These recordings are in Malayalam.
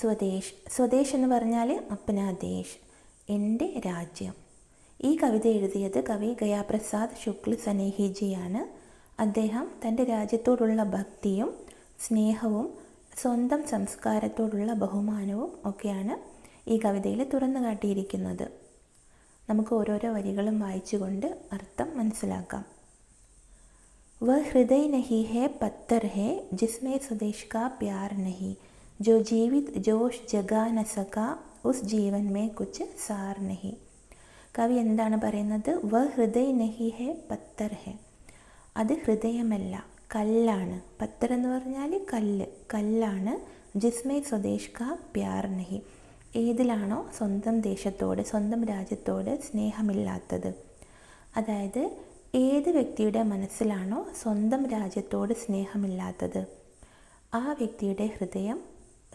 സ്വദേശ്. സ്വദേശ് എന്ന് പറഞ്ഞാൽ അപ്നാ ദേശ്, എൻ്റെ രാജ്യം. ഈ കവിത എഴുതിയത് കവി ഗയാപ്രസാദ് ശുക്ൽ സനേഹിജിയാണ്. അദ്ദേഹം തൻ്റെ രാജ്യത്തോടുള്ള ഭക്തിയും സ്നേഹവും സ്വന്തം സംസ്കാരത്തോടുള്ള ബഹുമാനവും ഒക്കെയാണ് ഈ കവിതയിൽ തുറന്നു കാട്ടിയിരിക്കുന്നത്. നമുക്ക് ഓരോരോ വരികളും വായിച്ചുകൊണ്ട് അർത്ഥം മനസ്സിലാക്കാം. वह हृदय नहीं है पत्थर है जिसमें स्वदेश का प्यार नहीं, जो जीवित जोश जगा न सका उस जीवन में कुछ सार नहीं. കവി എന്താണ് പറയുന്നത്? വ ഹൃദയ് നഹി ഹെ പത്തർ ഹെ, അത് ഹൃദയമല്ല, കല്ലാണ്. പത്തർ എന്ന് പറഞ്ഞാൽ കല്ല്, കല്ലാണ്. ജിസ്മേ സ്വദേശ് കാ പ്യാർ നഹി, ഏതിലാണോ സ്വന്തം ദേശത്തോട് സ്വന്തം രാജ്യത്തോട് സ്നേഹമില്ലാത്തത്. അതായത് ഏത് വ്യക്തിയുടെ മനസ്സിലാണോ സ്വന്തം രാജ്യത്തോട് സ്നേഹമില്ലാത്തത്, ആ വ്യക്തിയുടെ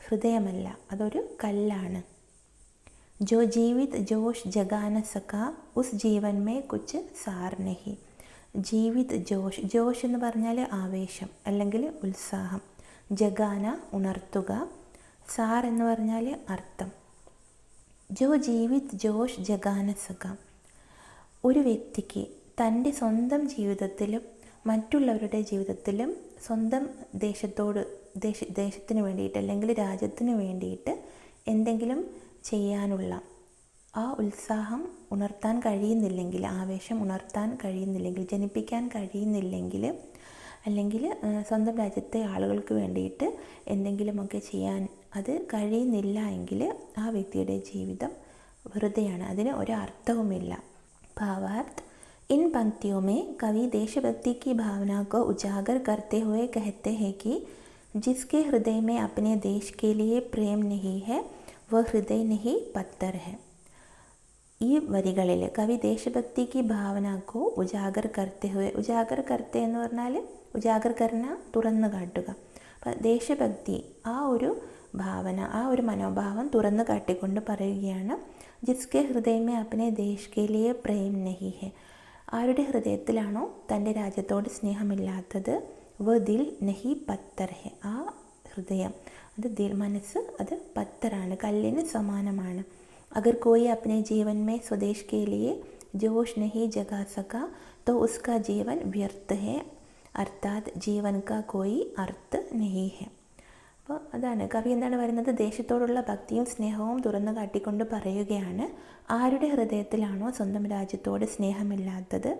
ഹൃദയമല്ല, അതൊരു കല്ലാണ്. ജോ ജീവിത് ജോഷ് ജഗാന സക ഉസ് ജീവൻ മേ കുച്ച് സാർ നഹി. ജീവിത് ജോഷ്, ജോഷ് എന്ന് പറഞ്ഞാൽ ആവേശം അല്ലെങ്കിൽ ഉത്സാഹം. ജഗാന ഉണർത്തുക, സാർ എന്ന് പറഞ്ഞാൽ അർത്ഥം. ജോ ജീവിത് ജോഷ് ജഗാന സക, ഒരു വ്യക്തിക്ക് തൻ്റെ സ്വന്തം ജീവിതത്തിലും മറ്റുള്ളവരുടെ ജീവിതത്തിലും സ്വന്തം ദേശത്തിന് വേണ്ടിയിട്ട് അല്ലെങ്കിൽ രാജ്യത്തിന് വേണ്ടിയിട്ട് എന്തെങ്കിലും ചെയ്യാനുള്ള ആ ഉത്സാഹം ഉണർത്താൻ കഴിയുന്നില്ലെങ്കിൽ, ആവേശം ഉണർത്താൻ കഴിയുന്നില്ലെങ്കിൽ, ജനിപ്പിക്കാൻ കഴിയുന്നില്ലെങ്കിൽ, അല്ലെങ്കിൽ സ്വന്തം രാജ്യത്തെ ആളുകൾക്ക് വേണ്ടിയിട്ട് എന്തെങ്കിലുമൊക്കെ ചെയ്യാൻ അത് കഴിയുന്നില്ല എങ്കിൽ ആ വ്യക്തിയുടെ ജീവിതം വെറുതെയാണ്, അതിന് ഒരർത്ഥവുമില്ല. ഭാവാർത്ഥ്. इन पंक्तियों में कवि देशभक्ति की भावना को उजागर करते हुए कहते हैं कि जिसके हृदय में अपने देश के लिए प्रेम नहीं है वह हृदय नहीं पत्थर है. ഈ വരികളിൽ കവി ദേശഭക്തിക്ക് ഭാവനക്കോ ഉജാഗർ കർത്തെ ഹുവെ, ഉജാഗർ കർത്തെ എന്ന് പറഞ്ഞാൽ ഉജാഗർ കർണ തുറന്നു കാട്ടുക. അപ്പം ദേശഭക്തി, ആ ഒരു ഭാവന, ആ ഒരു മനോഭാവം തുറന്നു കാട്ടിക്കൊണ്ട് പറയുകയാണ് ജിസ്കെ ഹൃദയമേ അപ്നെ ദേശ് കെ ലിയെ പ്രേം നഹി ഹെ, ആരുടെ ഹൃദയത്തിലാണോ തൻ്റെ രാജ്യത്തോട് സ്നേഹമില്ലാത്തത്, വ ദിൽ നഹി പത്തർ ഹെ, ആ ഹൃദയം, അത് ദിൽ, മനസ്സ്, അത് പത്തറാണ്, കല്ലിന് സമാനമാണ്. അഗർ കോയി അപ്നെ ജീവൻ മേ സ്വദേശ് കെ ലിയെ ജോഷ് നഹി ജഗാ സക തോ ഉസ്കാ ജീവൻ വ്യർത്ഥ ഹെ, അർത്ഥാത് ജീവൻ കാ കോയി അർത്ഥ് നഹി ഹെ. അപ്പോൾ അതാണ് കവി എന്താണ് പറയുന്നത്? ദേശത്തോടുള്ള ഭക്തിയും സ്നേഹവും തുറന്നു കാട്ടിക്കൊണ്ട് പറയുകയാണ്, ആരുടെ ഹൃദയത്തിലാണോ സ്വന്തം രാജ്യത്തോട് സ്നേഹമില്ലാത്തത്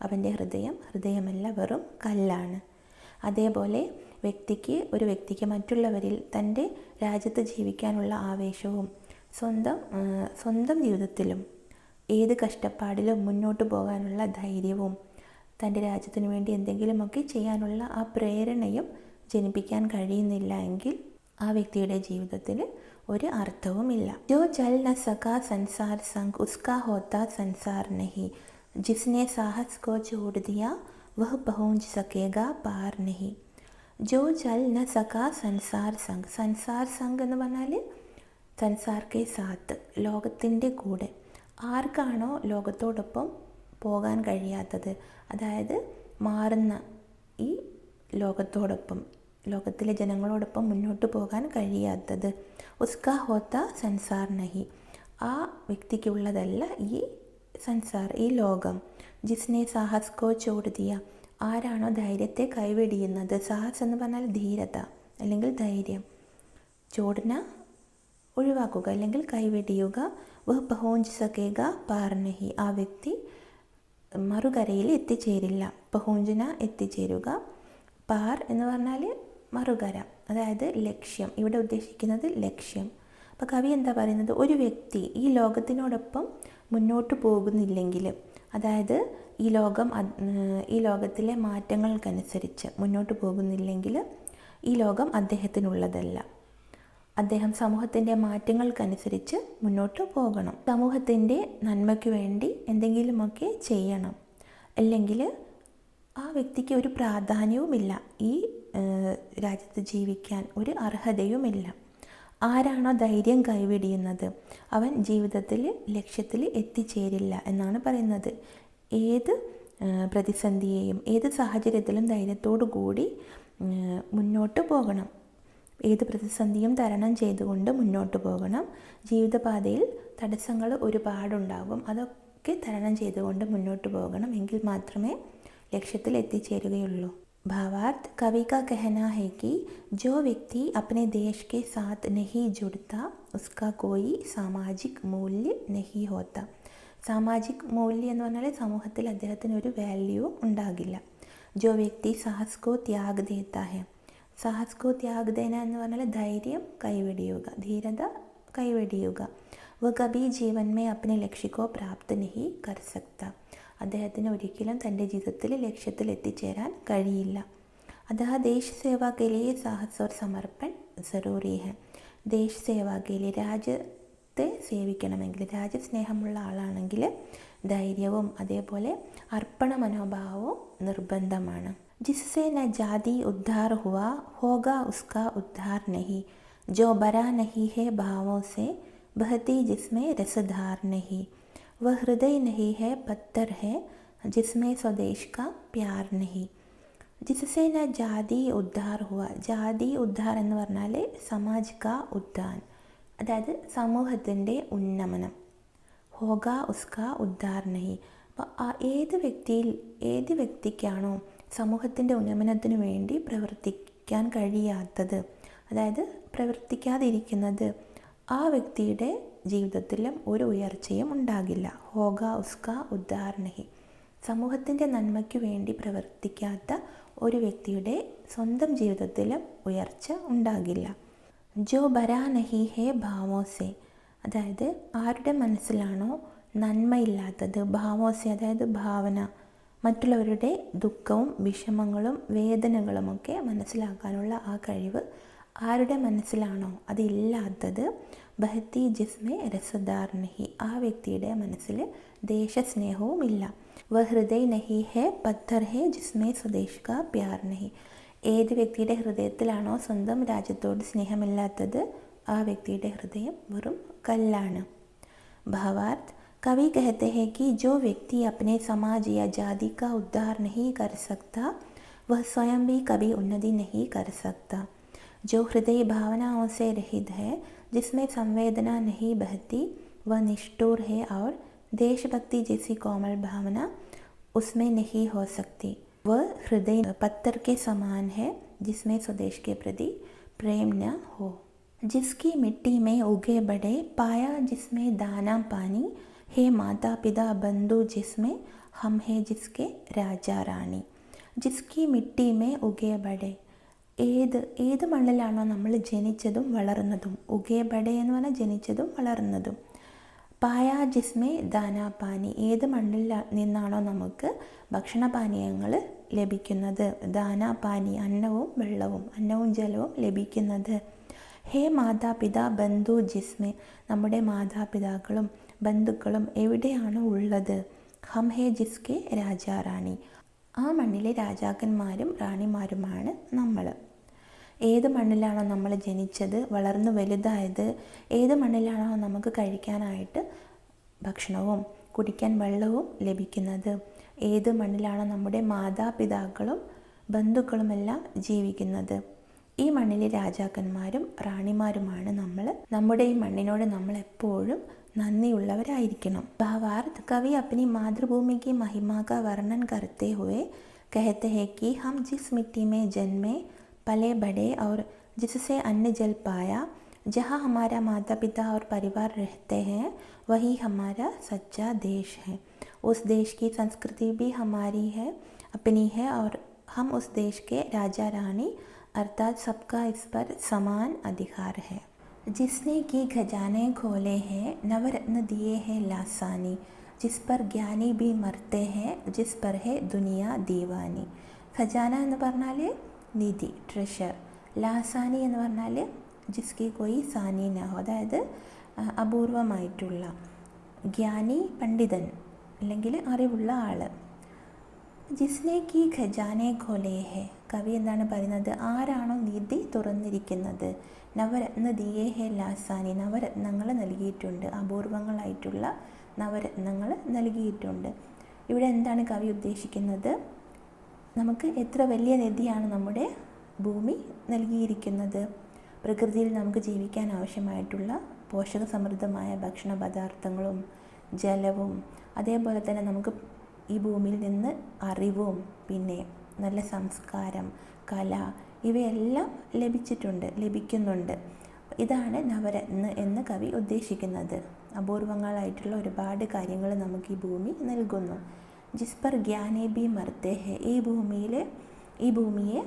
അവൻ്റെ ഹൃദയമല്ല, വെറും കല്ലാണ്. അതേപോലെ ഒരു വ്യക്തിക്ക് മറ്റുള്ളവരിൽ തൻ്റെ രാജ്യത്ത് ജീവിക്കാനുള്ള ആവേശവും സ്വന്തം ജീവിതത്തിലും ഏത് കഷ്ടപ്പാടിലും മുന്നോട്ട് പോകാനുള്ള ധൈര്യവും തൻ്റെ രാജ്യത്തിനു വേണ്ടി എന്തെങ്കിലുമൊക്കെ ചെയ്യാനുള്ള ആ പ്രേരണയും ജനിപ്പിക്കാൻ കഴിയുന്നില്ല എങ്കിൽ ആ വ്യക്തിയുടെ ജീവിതത്തിൽ ഒരു അർത്ഥവുമില്ല. ജോ ചൽ ന സകാ സൻസാർ സംഗ് ഉസ്കാ ഹോത്താ സൻസാർ നഹി, ജിസ്നെ സാഹസ് കോ ചോട് ദിയാ വഹ് പഹുഞ്ച് സക്കേഗാ പാർ നഹി. ജോ ചൽ ന സകാ സൻസാർ സംഗ്, സൻസാർ സംഗ് എന്ന് പറഞ്ഞാൽ സൻസാർ കെ സാത്ത്, ലോകത്തിൻ്റെ കൂടെ. ആർക്കാണോ ലോകത്തോടൊപ്പം പോകാൻ കഴിയാത്തത്, അതായത് മാറുന്ന ഈ ലോകത്തിലെ ജനങ്ങളോടൊപ്പം മുന്നോട്ട് പോകാൻ കഴിയാത്തത്, ഉസ്കാ ഹോത്ത സൻസാർ നഹി, ആ വ്യക്തിക്കുള്ളതല്ല ഈ സൻസാർ, ഈ ലോകം. ജിസ്നെ സാഹസ് കോ ചോട് ദിയ, ആരാണോ ധൈര്യത്തെ കൈവെടിയുന്നത്, സാഹസ് എന്ന് പറഞ്ഞാൽ ധീരത അല്ലെങ്കിൽ ധൈര്യം, ചോടന ഒഴിവാക്കുക അല്ലെങ്കിൽ കൈവെടിയുക, വഹ് പഹോഞ്ച് സക്കേഗ പാർ നഹി, ആ വ്യക്തി മറുകരയിൽ എത്തിച്ചേരില്ല. പഹോഞ്ചന എത്തിച്ചേരുക, പാർ എന്ന് പറഞ്ഞാൽ മറുകര, അതായത് ലക്ഷ്യം, ഇവിടെ ഉദ്ദേശിക്കുന്നത് ലക്ഷ്യം. അപ്പോൾ കവി എന്താ പറയുന്നത്? ഒരു വ്യക്തി ഈ ലോകത്തിനോടൊപ്പം മുന്നോട്ട് പോകുന്നില്ലെങ്കിൽ, അതായത് ഈ ലോകത്തിലെ മാറ്റങ്ങൾക്കനുസരിച്ച് മുന്നോട്ട് പോകുന്നില്ലെങ്കിൽ ഈ ലോകം അദ്ദേഹത്തിനുള്ളതല്ല. അദ്ദേഹം സമൂഹത്തിൻ്റെ മാറ്റങ്ങൾക്കനുസരിച്ച് മുന്നോട്ട് പോകണം, സമൂഹത്തിൻ്റെ നന്മയ്ക്ക് വേണ്ടി എന്തെങ്കിലുമൊക്കെ ചെയ്യണം, അല്ലെങ്കിൽ ആ വ്യക്തിക്ക് ഒരു പ്രാധാന്യവുമില്ല, ഈ രാജ്യത്ത് ജീവിക്കാൻ ഒരു അർഹതയുമില്ല. ആരാണോ ധൈര്യം കൈവെടിയുന്നത് അവൻ ജീവിതത്തിൽ ലക്ഷ്യത്തിൽ എത്തിച്ചേരില്ല എന്നാണ് പറയുന്നത്. ഏത് പ്രതിസന്ധിയെയും ഏത് സാഹചര്യത്തിലും ധൈര്യത്തോടു കൂടി മുന്നോട്ട് പോകണം. ഏത് പ്രതിസന്ധിയും തരണം ചെയ്തുകൊണ്ട് മുന്നോട്ട് പോകണം. ജീവിതപാതയിൽ തടസ്സങ്ങൾ ഒരുപാടുണ്ടാകും. അതൊക്കെ തരണം ചെയ്തുകൊണ്ട് മുന്നോട്ട് പോകണം. എങ്കിൽ മാത്രമേ ലക്ഷ്യത്തിൽ എത്തിച്ചേരുകയുള്ളൂ. भावार्थ कवि का कहना है कि जो व्यक्ति अपने देश के साथ नहीं जुड़ता उसका कोई सामाजिक मूल्य नहीं होता. സാമാജിക് മൂല്യം എന്ന് പറഞ്ഞാൽ സമൂഹത്തിൽ അദ്ദേഹത്തിന് ഒരു വാല്യൂ ഉണ്ടാകില്ല. ജോ വ്യക്തി സാഹസ് കോ ത്യാഗ് ദേത്താ ഹെ. സാഹസ് കോ ത്യാഗ് ദേന എന്ന് പറഞ്ഞാൽ ധൈര്യം കൈവെടിയുക, ധീരത കൈവെടിയുക. വ കഭി ജീവൻ മേ അപ്നെ ലക്ഷ്യ കോ പ്രാപ്ത് നഹി കർ സക്ത. അദ്ദേഹത്തിന് ഒരിക്കലും തൻ്റെ ജീവിതത്തിൽ ലക്ഷ്യത്തിൽ എത്തിച്ചേരാൻ കഴിയില്ല. അതാ ദേശ് സേവാ കെ ലിയെ സാഹസ് ഓർ സമർപ്പൺ ജറൂരി ഹെ. ദേശ് സേവാ കെ ലിയെ രാജ്യത്തെ സേവിക്കണമെങ്കിൽ, രാജ്യസ്നേഹമുള്ള ആളാണെങ്കിൽ ധൈര്യവും അതേപോലെ അർപ്പണ മനോഭാവവും നിർബന്ധമാണ്. ജിസ്സെ ന ജാതി ഉദ്ധാർ ഹുവാ ഹോഗാ ഉസ്കാ ഉദ്ധാർ നഹി. ജോ ബരാ നഹി ഹെ ഭാവോ സെ ബഹതി ജിസ്മെ രസധാർ നഹി. वह हृदय नहीं है पत्थर है जिसमें स्वदेश का प्यार नहीं. जिससे न ജാതി ഉദ്ധാർ ഹുവ. ജാതി ഉദ്ധാർ എന്ന് പറഞ്ഞാൽ സമാജ് കാ ഉദ്ധാൻ, അതായത് സമൂഹത്തിൻ്റെ ഉന്നമനം. ഹോഗ ഉസ്ക ഉദ്ധാർ നഹി. അപ്പോൾ ഏത് വ്യക്തിക്കാണോ സമൂഹത്തിൻ്റെ ഉന്നമനത്തിന് വേണ്ടി പ്രവർത്തിക്കാൻ കഴിയാത്തത്, അതായത് പ്രവർത്തിക്കാതിരിക്കുന്നത്, ആ വ്യക്തിയുടെ ജീവിതത്തിലും ഒരു ഉയർച്ചയും ഉണ്ടാകില്ല. ഹോഗ ഉസ്ക ഉദ്ധാർ നഹി. സമൂഹത്തിൻ്റെ നന്മയ്ക്ക് വേണ്ടി പ്രവർത്തിക്കാത്ത ഒരു വ്യക്തിയുടെ സ്വന്തം ജീവിതത്തിലും ഉയർച്ച ഉണ്ടാകില്ല. ജോ ബരാ നഹി ഹെ ഭാവോസെ. അതായത് ആരുടെ മനസ്സിലാണോ നന്മയില്ലാത്തത്, ഭാവോസെ അതായത് ഭാവന, മറ്റുള്ളവരുടെ ദുഃഖവും വിഷമങ്ങളും വേദനകളുമൊക്കെ മനസ്സിലാക്കാനുള്ള ആ കഴിവ് ആരുടെ മനസ്സിലാണോ അതില്ലാത്തത്, ബഹത്തി ജിസ്മെ രസദാർ നഹി. ആ വ്യക്തിയുടെ മനസ്സിൽ ദേശസ്നേഹവും ഇല്ല. വ ഹൃദയ നഹി ഹെ പത്ഥർ ഹെ ജിസ്മെ സ്വദേശ് കാ പ്യാർ നഹി. ഏത് വ്യക്തിയുടെ ഹൃദയത്തിലാണോ സ്വന്തം രാജ്യത്തോട് സ്നേഹമില്ലാത്തത്, ആ വ്യക്തിയുടെ ഹൃദയം വെറും കല്ലാണ്. ഭാവാർത്ഥ് कवि कहते हैं कि जो व्यक्ति अपने समाज या जाति का उद्धार नहीं कर सकता वह स्वयं भी कभी उन्नति नहीं कर सकता. जो हृदय भावनाओं से रहित है, जिसमें संवेदना नहीं बहती, वह निष्ठुर है और देशभक्ति जैसी कोमल भावना उसमें नहीं हो सकती. वह हृदय पत्थर के समान है जिसमें स्वदेश के प्रति प्रेम न हो. जिसकी मिट्टी में उगे बड़े पाया जिसमें दाना पानी हे माता पिता बंधु जिसमें हम है जिसके राजा रानी. जिसकी मिट्टी में उगे बड़े. ഏത് മണ്ണിലാണോ നമ്മൾ ജനിച്ചതും വളർന്നതും, ഉഗേ ബഡേ എന്ന് പറഞ്ഞാൽ ജനിച്ചതും വളർന്നതും. പായ ജിസ്മേ ദാനാ പാനി. ഏത് മണ്ണിൽ നിന്നാണോ നമുക്ക് ഭക്ഷണപാനീയങ്ങൾ ലഭിക്കുന്നത്, ദാനാ പാനി അന്നവും വെള്ളവും, അന്നവും ജലവും ലഭിക്കുന്നത്. ഹേ മാതാപിതാ ബന്ധു ജിസ്മേ. നമ്മുടെ മാതാപിതാക്കളും ബന്ധുക്കളും എവിടെയാണോ ഉള്ളത്, ഹം ഹേ ജിസ്കെ രാജാ റാണി. ആ മണ്ണിലെ രാജാക്കന്മാരും റാണിമാരുമാണ് നമ്മൾ. ഏത് മണ്ണിലാണോ നമ്മൾ ജനിച്ചത്, വളർന്നു വലുതായത്, ഏത് മണ്ണിലാണോ നമുക്ക് കഴിക്കാനായിട്ട് ഭക്ഷണവും കുടിക്കാൻ വെള്ളവും ലഭിക്കുന്നത്, ഏത് മണ്ണിലാണോ നമ്മുടെ മാതാപിതാക്കളും ബന്ധുക്കളുമെല്ലാം ജീവിക്കുന്നത്, ഈ മണ്ണിലെ രാജാക്കന്മാരും റാണിമാരുമാണ് നമ്മൾ. നമ്മുടെ ഈ മണ്ണിനോട് നമ്മൾ എപ്പോഴും നന്ദിയുള്ളവരായിരിക്കണം. ഭാവാർത്ഥ് കവി अपनी मातृभूमि की महिमा का वर्णन करते हुए कहते हैं कि हम जिस मिट्टी में जन्मे पले बड़े और जिससे अन्न जल पाया, जहाँ हमारा माता पिता और परिवार रहते हैं वही हमारा सच्चा देश है. उस देश की संस्कृति भी हमारी है, अपनी है और हम उस देश के राजा रानी अर्थात सबका इस पर समान अधिकार है. जिसने की खजाने खोले हैं नवरत्न दिए हैं लासानी, जिस पर ज्ञानी भी मरते हैं जिस पर है दुनिया दीवानी. ഖജാന എന്ന് പറഞ്ഞാൽ നിധി, ട്രഷർ. ലാസാനി എന്ന് പറഞ്ഞാൽ ജിസ്കി കോയി സാനി നഹോ, അതായത് അപൂർവമായിട്ടുള്ള. ജ്ഞാനി പണ്ഡിതൻ അല്ലെങ്കിൽ അറിവുള്ള ആൾ. ജിസ്നെ കി ഖജാനെ ഖോലേ ഹെ. കവി എന്താണ് പറയുന്നത്, ആരാണോ നിധി തുറന്നിരിക്കുന്നത്. നവരത്ന ദിയേ ഹെ ലാസാനി. നവരത്നങ്ങൾ നൽകിയിട്ടുണ്ട്, അപൂർവങ്ങളായിട്ടുള്ള നവരത്നങ്ങൾ നൽകിയിട്ടുണ്ട്. ഇവിടെ എന്താണ് കവി ഉദ്ദേശിക്കുന്നത്, നമുക്ക് എത്ര വലിയ നിധിയാണ് നമ്മുടെ ഭൂമി നൽകിയിരിക്കുന്നത്. പ്രകൃതിയിൽ നമുക്ക് ജീവിക്കാൻ ആവശ്യമായിട്ടുള്ള പോഷകസമൃദ്ധമായ ഭക്ഷണ പദാർത്ഥങ്ങളും ജലവും അതേപോലെ തന്നെ നമുക്ക് ഈ ഭൂമിയിൽ നിന്ന് അറിവും പിന്നെ നല്ല സംസ്കാരം, കല ഇവയെല്ലാം ലഭിക്കുന്നുണ്ട്. ഇതാണ് നവരത്ന എന്ന് കവി ഉദ്ദേശിക്കുന്നത്. അപൂർവങ്ങളായിട്ടുള്ള ഒരുപാട് കാര്യങ്ങൾ നമുക്ക് ഈ ഭൂമി നൽകുന്നു. ജിസ്പർ ഗ്യാനേ ബി മർത്തെ ഹെ, ഈ ഭൂമിയെ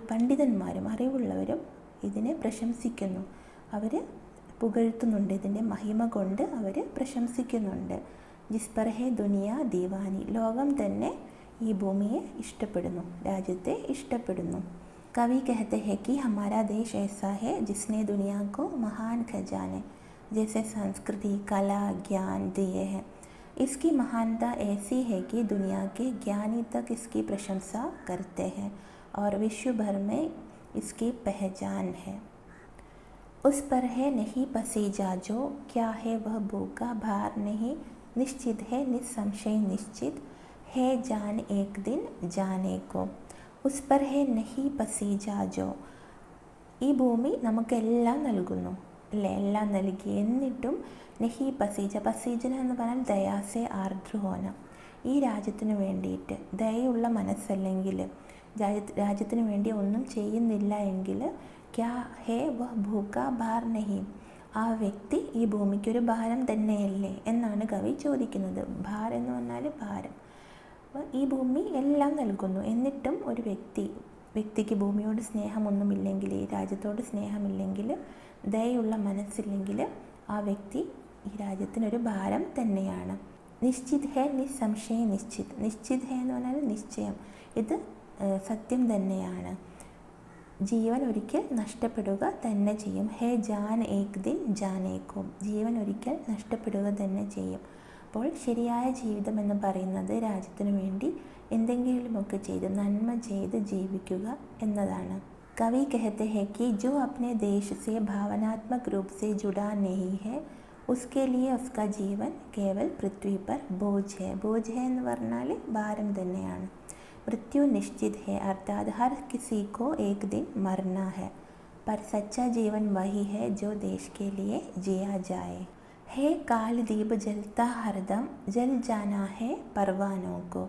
പണ്ഡിതന്മാരും അറിവുള്ളവരും ഇതിനെ പ്രശംസിക്കുന്നു. അവർ പുകഴ്ത്തുന്നുണ്ട്, ഇതിൻ്റെ മഹിമ കൊണ്ട് അവർ പ്രശംസിക്കുന്നുണ്ട്. ജിസ്പർ ഹെ ദുനിയ ദീവാനി, ലോകം തന്നെ ഈ ഭൂമിയെ ഇഷ്ടപ്പെടുന്നു, രാജ്യത്തെ ഇഷ്ടപ്പെടുന്നു. कवि कहते हैं कि हमारा देश ऐसा है जिसने दुनिया को महान खजाने जैसे संस्कृति, कला, ज्ञान दिए हैं. इसकी महानता ऐसी है कि दुनिया के ज्ञानी तक इसकी प्रशंसा करते हैं और विश्व भर में इसकी पहचान है. उस पर है नहीं पसीजा जो, क्या है वह भूखा भार नहीं, निश्चित है निस्संशय निश्चित है जान एक दिन जाने को. ഉസ് പർ ഹെ നഹി പസീജ ജോ, ഈ ഭൂമി നമുക്കെല്ലാം നൽകുന്നു അല്ലേ, എല്ലാം നൽകി. എന്നിട്ടും നഹി പസീജ, പസീജന എന്ന് പറഞ്ഞാൽ ദയാസെ ആർദ്രഹോന, ഈ രാജ്യത്തിന് വേണ്ടിയിട്ട് ദയുള്ള മനസ്സല്ലെങ്കിൽ രാജ്യത്തിന് വേണ്ടി ഒന്നും ചെയ്യുന്നില്ല എങ്കിൽ ക്യാ ഹേ വഹ് ഭൂക്ക ഭാർ നഹി, ആ വ്യക്തി ഈ ഭൂമിക്കൊരു ഭാരം തന്നെയല്ലേ എന്നാണ് കവി ചോദിക്കുന്നത്. ഭാർ എന്ന് പറഞ്ഞാൽ ഭാരം. ഈ ഭൂമി എല്ലാം നൽകുന്നു, എന്നിട്ടും ഒരു വ്യക്തിക്ക് ഭൂമിയോട് സ്നേഹമൊന്നുമില്ലെങ്കിൽ, ഈ രാജ്യത്തോട് സ്നേഹമില്ലെങ്കിൽ, ദയുള്ള മനസ്സില്ലെങ്കിൽ ആ വ്യക്തി ഈ രാജ്യത്തിനൊരു ഭാരം തന്നെയാണ്. നിശ്ചിത് ഹേ നിസ്സംശയ നിശ്ചിത്, നിശ്ചിത് ഹേ എന്ന് പറഞ്ഞാൽ നിശ്ചയം, ഇത് സത്യം തന്നെയാണ്. ജീവൻ ഒരിക്കൽ നഷ്ടപ്പെടുക തന്നെ ചെയ്യും. ഹേ ജാൻ ഏക് ദിൻ ജാനേക്കും, ജീവൻ ഒരിക്കൽ നഷ്ടപ്പെടുക തന്നെ ചെയ്യും. അപ്പോൾ ശരിയായ ജീവിതം എന്ന് പറയുന്നത് രാജ്യത്തിനു വേണ്ടി എന്തെങ്കിലുമൊക്കെ ചെയ്ത് നന്മ ചെയ്ത് ജീവിക്കുക എന്നതാണ്. കവി कहते हैं कि जो अपने देश से भावनात्मक रूप से जुड़ा नहीं है उसके लिए उसका जीवन केवल पृथ्वी पर बोझ है. बोझ है എന്ന് പറഞ്ഞാൽ ഭാരം തന്നെയാണ്. मृत्यु निश्चित है अर्थात हर किसी को एक दिन मरना है, पर सच्चा जीवन वही है जो देश के लिए जिया जाए. है काल दीप जलता हरदम जल जाना है परवानों को,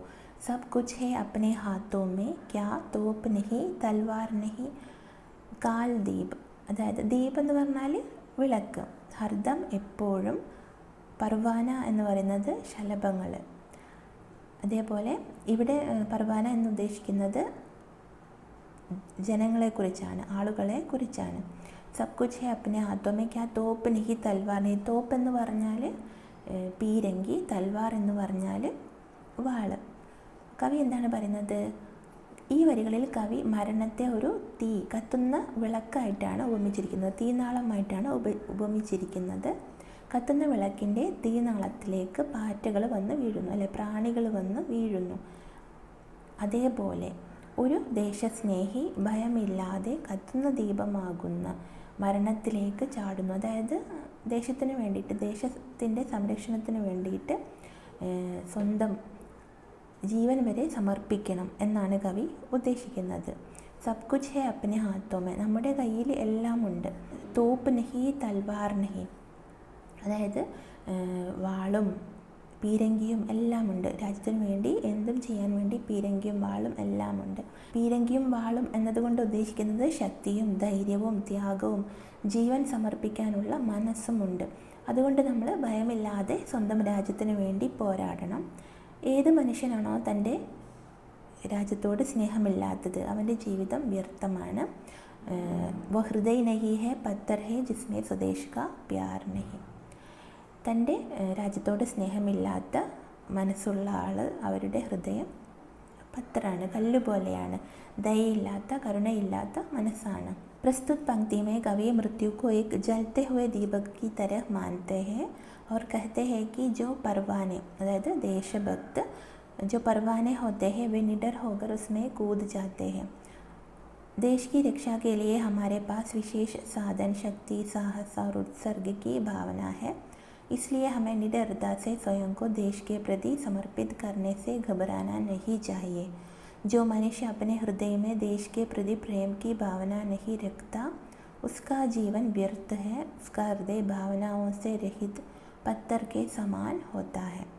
सब कुछ है अपने हाथों में क्या തോപ്പ് नहीं തൽവാർ नहीं. കാൽ ദീപ്, അതായത് ദീപ് എന്ന് പറഞ്ഞാൽ വിളക്ക്, ഹർദം എപ്പോഴും, പർവാന എന്ന് പറയുന്നത് ശലഭങ്ങൾ. അതേപോലെ ഇവിടെ പർവാന എന്ന് ഉദ്ദേശിക്കുന്നത് ജനങ്ങളെക്കുറിച്ചാണ്, ആളുകളെ കുറിച്ചാണ്. സബ് കുച്ച് ഹെ അപ്നെ ഹാത്തോ മേ ക്യാ തോപ്പ് നഹി തൽവാർ നഹി. തോപ്പ് എന്ന് പറഞ്ഞാൽ പീരങ്കി, തൽവാർ എന്ന് പറഞ്ഞാൽ വാള്. കവി എന്താണ് പറയുന്നത്? ഈ വരികളിൽ കവി മരണത്തെ ഒരു തീ, കത്തുന്ന വിളക്കായിട്ടാണ് ഉപമിച്ചിരിക്കുന്നത്, തീനാളമായിട്ടാണ് ഉപമിച്ചിരിക്കുന്നത്. കത്തുന്ന വിളക്കിൻ്റെ തീനാളത്തിലേക്ക് പാറ്റകൾ വന്ന് വീഴുന്നു, അല്ലെ പ്രാണികൾ വന്ന് വീഴുന്നു. അതേപോലെ ഒരു ദേശസ്നേഹി ഭയമില്ലാതെ കത്തുന്ന ദീപമാകുന്ന മരണത്തിലേക്ക് ചാടുന്നു. അതായത് ദേശത്തിന് വേണ്ടിയിട്ട്, ദേശത്തിൻ്റെ സംരക്ഷണത്തിന് വേണ്ടിയിട്ട് സ്വന്തം ജീവൻ വരെ സമർപ്പിക്കണം എന്നാണ് കവി ഉദ്ദേശിക്കുന്നത്. സബ് കുച്ച് ഹെ അപ്നെ ഹാത്തോ മേ, നമ്മുടെ കയ്യിൽ എല്ലാം ഉണ്ട്. തോപ്പ് നഹി തൽവാർ നഹി, അതായത് വാളും പീരങ്കിയും എല്ലാമുണ്ട്. രാജ്യത്തിന് വേണ്ടി എന്തും ചെയ്യാൻ വേണ്ടി പീരങ്കിയും വാളും എല്ലാമുണ്ട്. പീരങ്കിയും വാളും എന്നതുകൊണ്ട് ഉദ്ദേശിക്കുന്നത് ശക്തിയും ധൈര്യവും ത്യാഗവും ജീവൻ സമർപ്പിക്കാനുള്ള മനസ്സുമുണ്ട്. അതുകൊണ്ട് നമ്മൾ ഭയമില്ലാതെ സ്വന്തം രാജ്യത്തിന് വേണ്ടി പോരാടണം. ഏത് മനുഷ്യനാണോ തൻ്റെ രാജ്യത്തോട് സ്നേഹമില്ലാത്തത് അവൻ്റെ ജീവിതം വ്യർത്ഥമാണ്. വോ ഹൃദയ നഹി ഹെ പത്തർ ഹെ ജിസ്മേ സ്വദേശ് കാ പ്യാർ നഹി. തൻ്റെ രാജ്യത്തോട് സ്നേഹമില്ലാത്ത മനസ്സുള്ള ആൾ, അവരുടെ ഹൃദയം പത്തറാണ്, കല്ലുപോലെയാണ്. ദയയില്ലാത്ത, കരുണയില്ലാത്ത മനസ്സാണ്. प्रस्तुत पंक्ति में कवि मृत्यु को एक जलते हुए दीपक की तरह मानते हैं और कहते हैं कि जो परवाने, अर्थात देशभक्त जो परवाने होते हैं वे निडर होकर उसमें कूद जाते हैं. देश की रक्षा के लिए हमारे पास विशेष साधन, शक्ति, साहस और उत्सर्ग की भावना है. इसलिए हमें निडरता से स्वयं को देश के प्रति समर्पित करने से घबराना नहीं चाहिए. जो मनुष्य अपने हृदय में देश के प्रति प्रेम की भावना नहीं रखता उसका जीवन व्यर्थ है, उसका हृदय भावनाओं से रहित पत्थर के समान होता है.